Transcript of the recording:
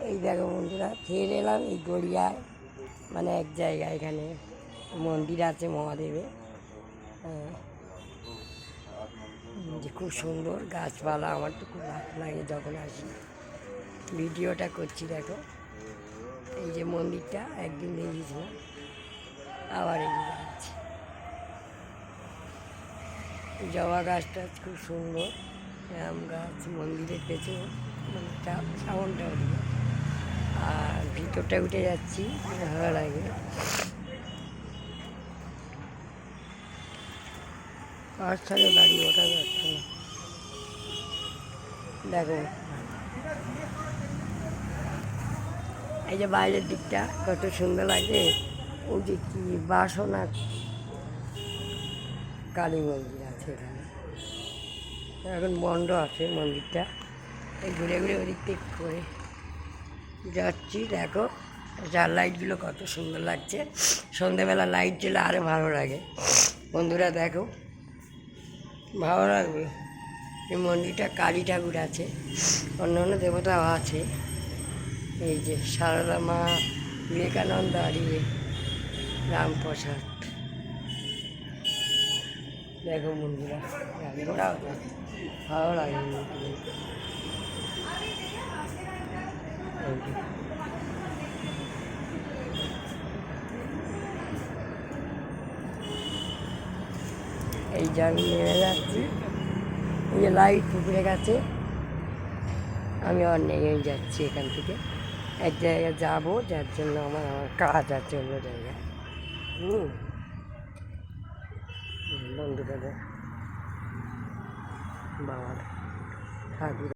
এই দেখো বন্ধুরা, ফের এলাম এই গড়িয়ায়, মানে এক জায়গায় এখানে মন্দির আছে মহাদেবের। যে খুব সুন্দর গাছপালা, আমার তো খুব ভালো লাগে যখন আসি। ভিডিওটা করছি দেখো, এই যে মন্দিরটা একদিন দেখেছিলাম, আবার এই আছে জবা গাছটা খুব সুন্দর, আম গাছ, মন্দিরের পেছনে মানে সাউন্ডটা ওদিকে, আর ভিতরটা উঠে যাচ্ছি, ভালো লাগে। পাঁচ সালে বাড়ি ওঠা যাচ্ছে না, দেখো এই যে বাইরের দিকটা কত সুন্দর লাগে। ওই যে কি বাসনা কালী মন্দির আছে এখানে, এখন বন্ধ আছে মন্দিরটা। এই ঘুরে ঘুরে ওদিক থেকে করে যাচ্ছি, দেখো যার লাইটগুলো কত সুন্দর লাগছে। সন্ধ্যেবেলা লাইট জ্বলে আরও ভালো লাগে বন্ধুরা, দেখো ভালো লাগবে। এই মন্দিরটা কালী ঠাকুর আছে, অন্য অন্য দেবতাও আছে। এই যে সারদা মা, বিবেকানন্দ আর রামপ্রসাদ, দেখো বন্ধুরা ওরাও ভালো লাগে। এই যে আমি নেমে যাচ্ছি, এই যে লাইট পুকুরে গেছে, আমি আর নেমে যাচ্ছি এখান থেকে এক জায়গায় যাবো, যার জন্য আমার কাজ আছে অন্য জায়গায়। বন্ধুরা বাবার ঠাকুর